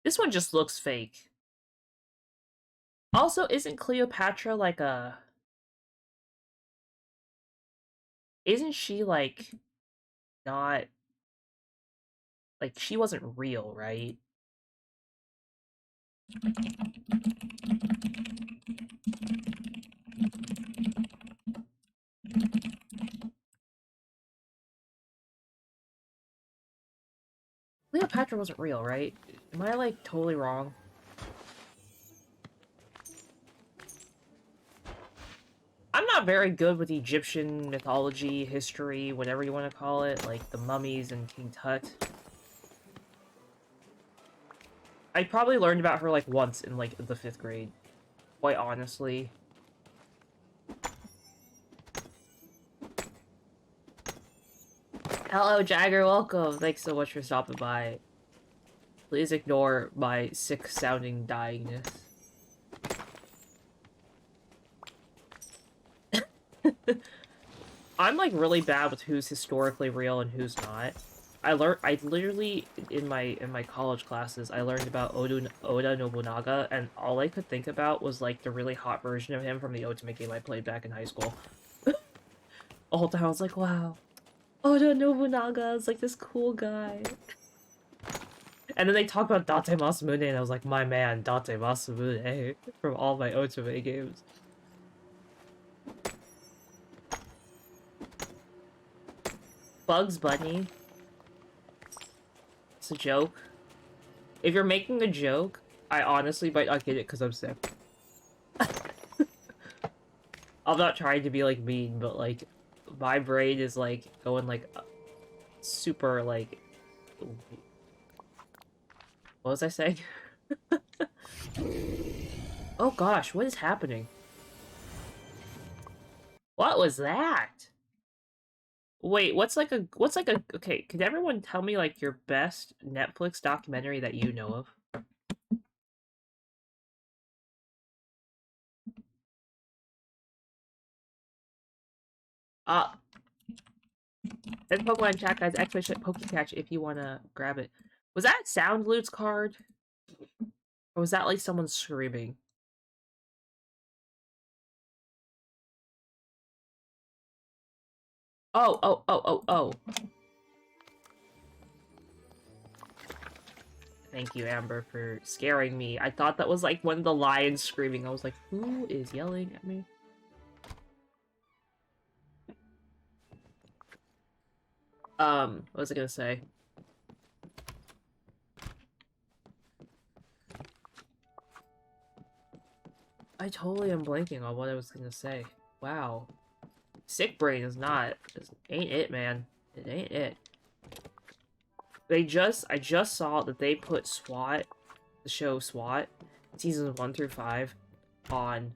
This one just looks fake. Also, isn't Cleopatra like a... Isn't she like... not... Like, she wasn't real, right? Cleopatra wasn't real, right? Am I, like, totally wrong? I'm not very good with Egyptian mythology, history, whatever you want to call it, like the mummies and King Tut. I probably learned about her, like, once in, like, the 5th grade. Quite honestly. Hello, Jagger, welcome! Thanks so much for stopping by. Please ignore my sick-sounding dyingness. I'm, like, really bad with who's historically real and who's not. I literally, in my college classes, I learned about Oda Nobunaga, and all I could think about was, like, the really hot version of him from the Ultimate game I played back in high school. The whole time I was like, wow, Oda Nobunaga is, like, this cool guy. And then they talk about Date Masamune, and I was like, my man, Date Masamune, from all my Ultimate games. Bugs Bunny. It's a joke. If you're making a joke, I honestly might not get it because I'm sick. I'm not trying to be, like, mean, but, like, my brain is, like, going, like, super, like... What was I saying? Oh gosh, what is happening? What was that? Wait, what's like a... Okay, can everyone tell me, like, your best Netflix documentary that you know of? There's Pokemon chat, guys. Exclamation Pokecatch if you want to grab it. Was that Sound Loot's card? Or was that, like, someone screaming? Oh. Thank you, Amber, for scaring me. I thought that was, like, one of the lions screaming. I was like, who is yelling at me? What was I gonna say? I totally am blanking on what I was gonna say. Wow. Sick Brain is not... ain't it, man. It ain't it. I just saw that they put SWAT, the show SWAT, seasons 1 through 5, on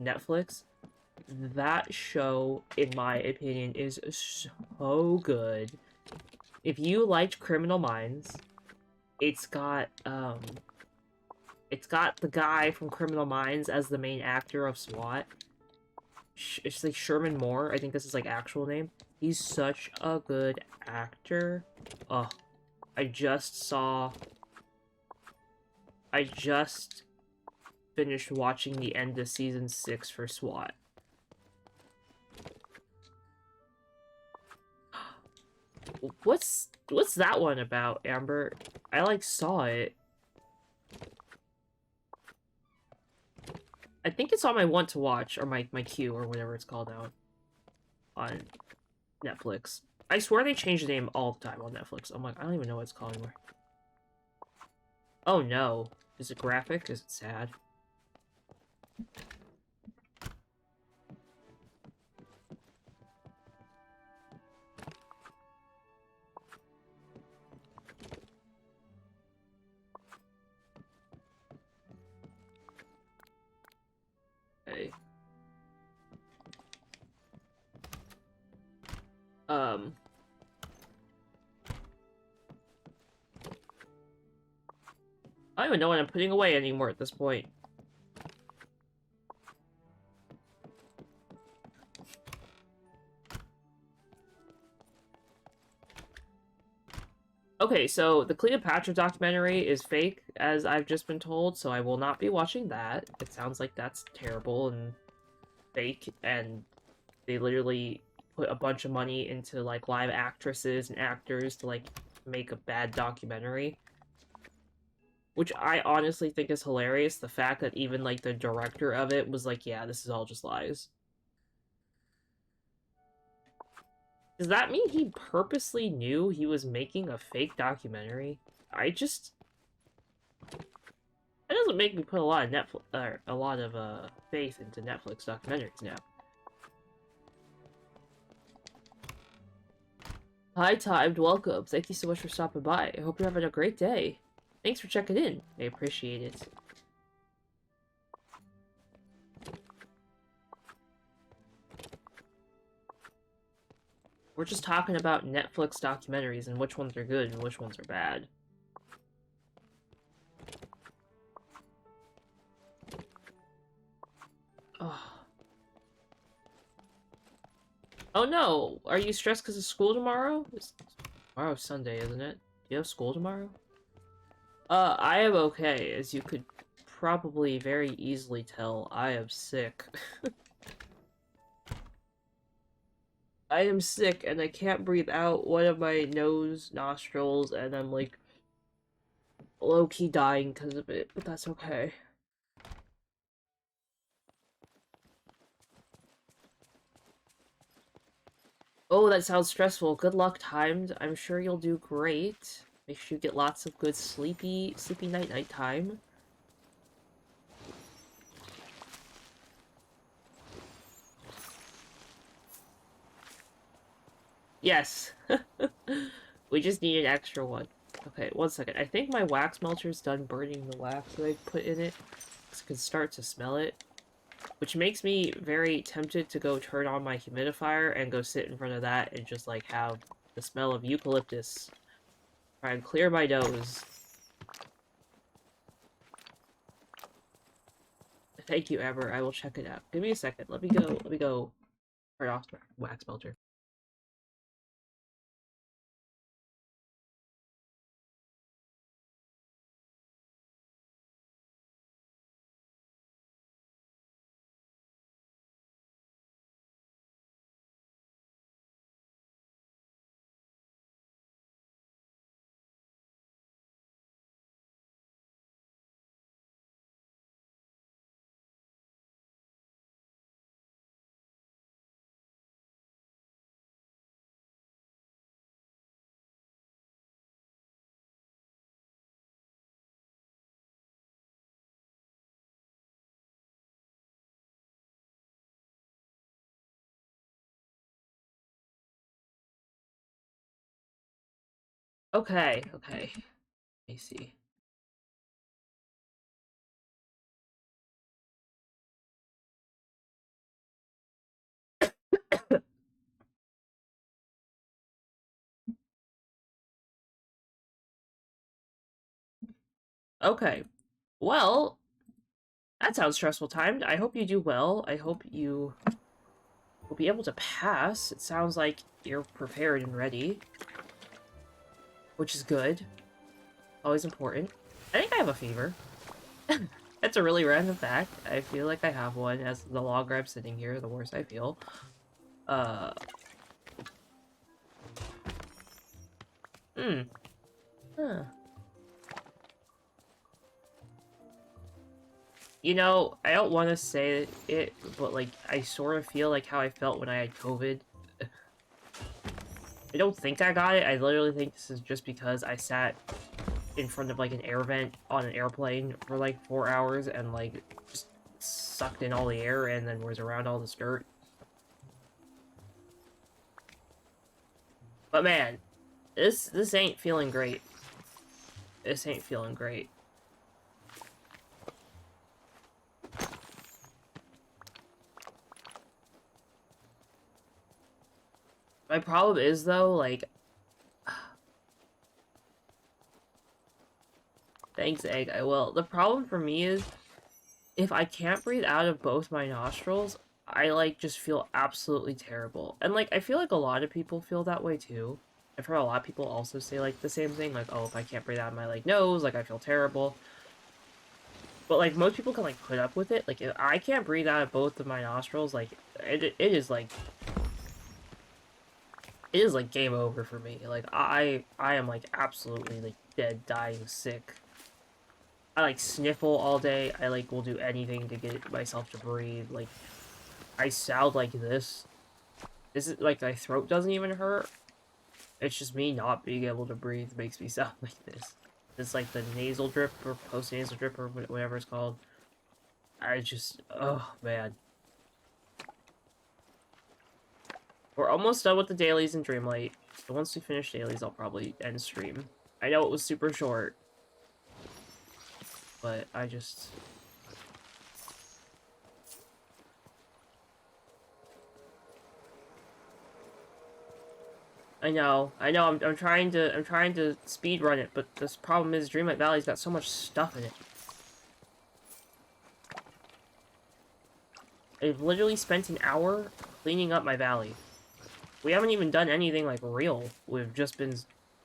Netflix. That show, in my opinion, is so good. If you liked Criminal Minds, it's got the guy from Criminal Minds as the main actor of SWAT. It's like Sherman Moore. I think this is, like, actual name. He's such a good actor. Oh, I just finished watching the end of season 6 for SWAT. What's that one about, Amber? I, like, saw it. I think it's on my want to watch, or my queue, or whatever it's called now, on Netflix. I swear they change the name all the time on Netflix. I'm like, I don't even know what it's called anymore. Oh no. Is it graphic? Is it sad? Um, I don't even know what I'm putting away anymore at this point. Okay, so the Cleopatra documentary is fake, as I've just been told, so I will not be watching that. It sounds like that's terrible and fake, and they literally put a bunch of money into, like, live actresses and actors to, like, make a bad documentary. Which I honestly think is hilarious, the fact that even, like, the director of it was like, yeah, this is all just lies. Does that mean he purposely knew he was making a fake documentary? It doesn't make me put a lot of faith into Netflix documentaries now. Hi, Timed, welcome. Thank you so much for stopping by. I hope you're having a great day. Thanks for checking in. I appreciate it. We're just talking about Netflix documentaries and which ones are good and which ones are bad. Oh no! Are you stressed because of school tomorrow? Tomorrow's Sunday, isn't it? Do you have school tomorrow? I am okay. As you could probably very easily tell, I am sick. I am sick and I can't breathe out one of my nostrils, and I'm like low-key dying because of it, but that's okay. Oh, that sounds stressful. Good luck, Timed. I'm sure you'll do great. Make sure you get lots of good sleepy night time. Yes. We just need an extra one. Okay, one second. I think my wax melter's done burning the wax that I put in it. I can start to smell it. Which makes me very tempted to go turn on my humidifier and go sit in front of that and just, like, have the smell of eucalyptus. Try and clear my nose. Thank you, Amber. I will check it out. Give me a second. Let me go turn off the wax melter. Okay. Let me see. Okay. Well, that sounds stressful timed. I hope you do well. I hope you will be able to pass. It sounds like you're prepared and ready. Which is good. Always important. I think I have a fever. That's a really random fact. I feel like I have one. As the longer I'm sitting here, the worse I feel. Huh. You know, I don't want to say it, but, like, I sort of feel like how I felt when I had COVID. I don't think I got it. I literally think this is just because I sat in front of, like, an air vent on an airplane for, like, 4 hours and, like, just sucked in all the air and then was around all this dirt. But man, this ain't feeling great. This ain't feeling great. My problem is, though, like... Thanks, Egg, I will. The problem for me is, if I can't breathe out of both my nostrils, I, like, just feel absolutely terrible. And, like, I feel like a lot of people feel that way, too. I've heard a lot of people also say, like, the same thing, like, oh, if I can't breathe out of my, like, nose, like, I feel terrible. But, like, most people can, like, put up with it. Like, if I can't breathe out of both of my nostrils, like, it is, like... It is, like, game over for me. Like, I am, like, absolutely, like, dead, dying, sick. I, like, sniffle all day. I, like, will do anything to get myself to breathe. Like, I sound like this. This is, like, my throat doesn't even hurt. It's just me not being able to breathe makes me sound like this. It's, like, the nasal drip, or post-nasal drip, or whatever it's called. I just... Oh, man. We're almost done with the dailies in Dreamlight. So once we finish dailies, I'll probably end stream. I know it was super short. But I just... I know, I'm trying to speed run it, but this problem is Dreamlight Valley's got so much stuff in it. I've literally spent an hour cleaning up my valley. We haven't even done anything, like, real. We've just been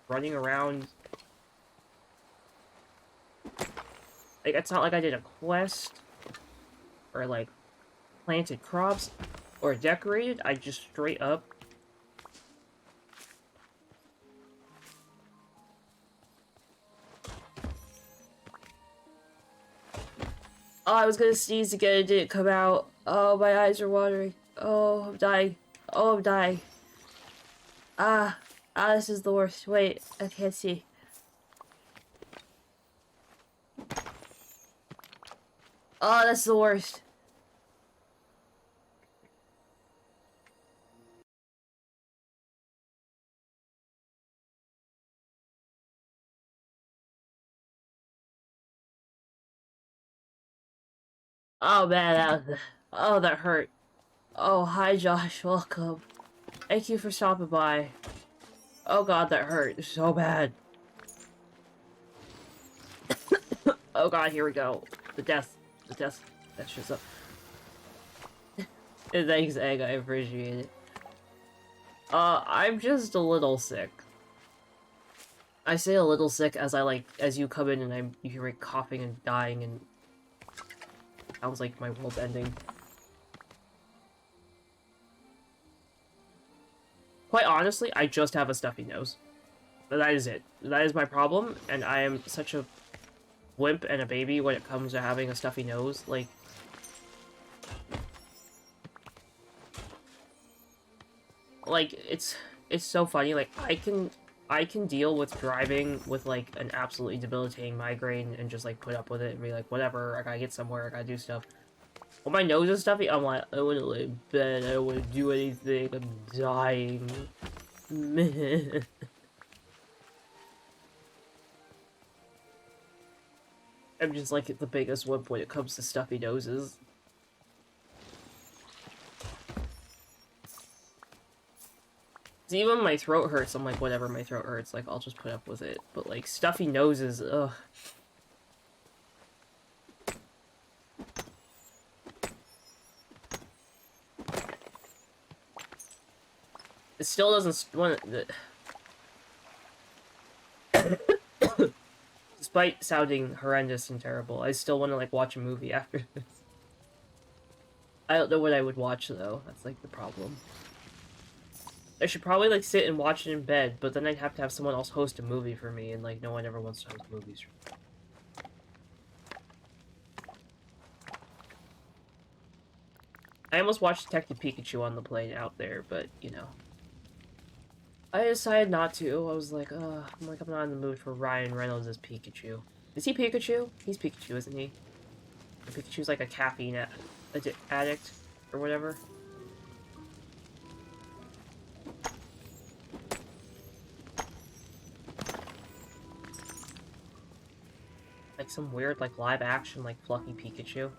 running around. Like, it's not like I did a quest, or, like, planted crops, or decorated. I just straight up... Oh, I was gonna sneeze again, it didn't come out. Oh, my eyes are watering. Oh, I'm dying. Oh, I'm dying. Ah, this is the worst. Wait, I can't see. Oh, that's the worst. Oh, man, that hurt. Oh, hi, Josh. Welcome. Thank you for stopping by. Oh, God, that hurt so bad. Oh, God, here we go. The death. That shit's up. Thanks, Egg. I appreciate it. I'm just a little sick. I say a little sick as as you come in and you hear me coughing and dying and... Sounds like my world's ending. Quite honestly, I just have a stuffy nose. That is it. That is my problem, and I am such a wimp and a baby when it comes to having a stuffy nose. Like... it's so funny. Like, I can deal with driving with, like, an absolutely debilitating migraine and just, like, put up with it and be like, whatever, I gotta get somewhere, I gotta do stuff. When my nose is stuffy, I'm like, I wanna lay in bed, I don't wanna do anything, I'm dying. I'm just, like, the biggest wimp when it comes to stuffy noses. Even my throat hurts, I'm like, whatever, my throat hurts, like, I'll just put up with it. But, like, stuffy noses, ugh. It still doesn't want despite sounding horrendous and terrible, I still want to, like, watch a movie after this. I don't know what I would watch, though. That's, like, the problem. I should probably, like, sit and watch it in bed, but then I'd have to have someone else host a movie for me, and, like, no one ever wants to host movies for me. I almost watched Detective Pikachu on the plane out there, but, you know. I decided not to. I was like, I'm not in the mood for Ryan Reynolds as Pikachu. Is he Pikachu? He's Pikachu, isn't he? Pikachu's like a caffeine addict, or whatever. Like some weird, like, live action, like, fluffy Pikachu.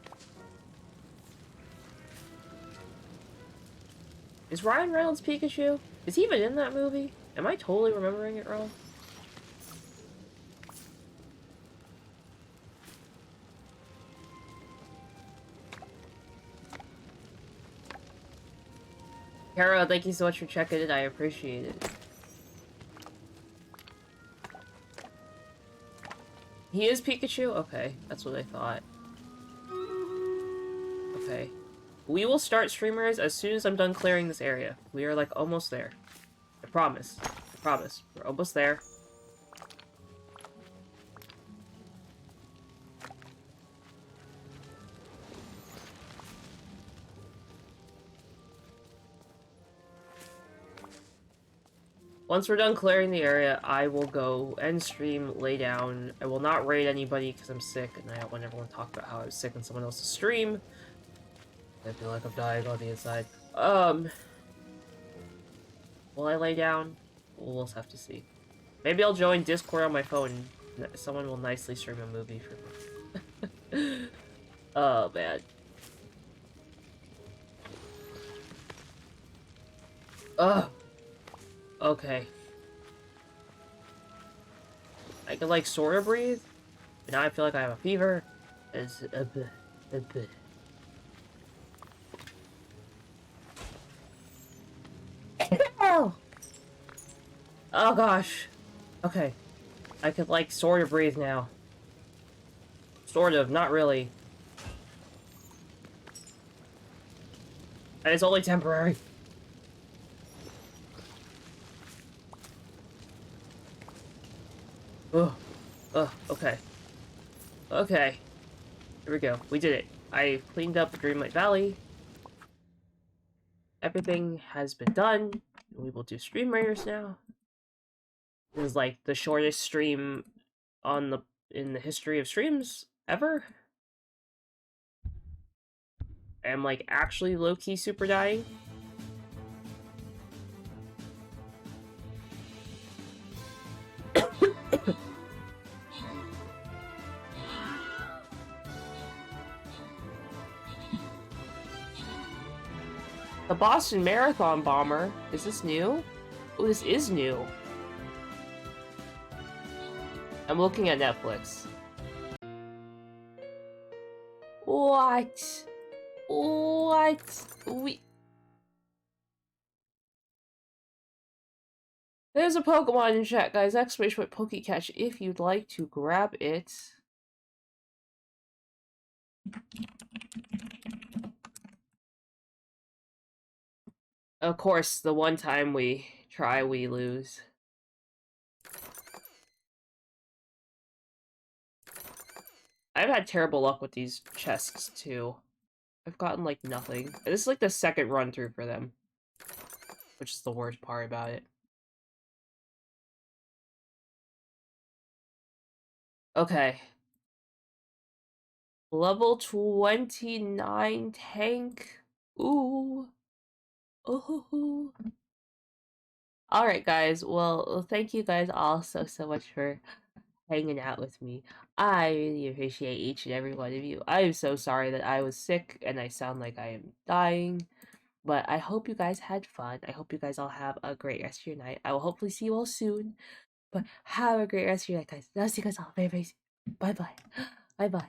Is Ryan Reynolds Pikachu? Is he even in that movie? Am I totally remembering it wrong? Kara, thank you so much for checking in. I appreciate it. He is Pikachu? Okay, that's what I thought. Okay. We will start streamers as soon as I'm done clearing this area. We are, like, almost there. I promise. I promise. We're almost there. Once we're done clearing the area, I will go end stream, lay down. I will not raid anybody because I'm sick, and I don't want everyone to talk about how I was sick on someone else's stream. I feel like I'm dying on the inside. Will I lay down? We'll just have to see. Maybe I'll join Discord on my phone. Someone will nicely stream a movie for me. Oh, man. Ugh. Okay. I can, like, sort of breathe. But now I feel like I have a fever. It's a bit. Oh! Oh, gosh. Okay. I could, like, sort of breathe now. Sort of, not really. And it's only temporary. Ugh. Ugh, okay. Okay. Here we go. We did it. I cleaned up the Dreamlight Valley. Everything has been done. We will do stream raiders now. This is like the shortest stream in the history of streams ever. I'm like actually low-key super dying. The Boston Marathon bomber. Is this new? Oh, this is new. I'm looking at Netflix. What? What? There's a Pokemon in chat, guys. Exclamation point Pokecatch if you'd like to grab it. Of course, the one time we try, we lose. I've had terrible luck with these chests, too. I've gotten, like, nothing. This is, like, the second run-through for them. Which is the worst part about it. Okay. Level 29 tank. Ooh. Ooh. Alright, guys. Well, thank you guys all so much for hanging out with me. I really appreciate each and every one of you. I am so sorry that I was sick and I sound like I am dying. But I hope you guys had fun. I hope you guys all have a great rest of your night. I will hopefully see you all soon. But have a great rest of your night, guys. I'll see you guys all very, very soon. Bye-bye. Bye-bye.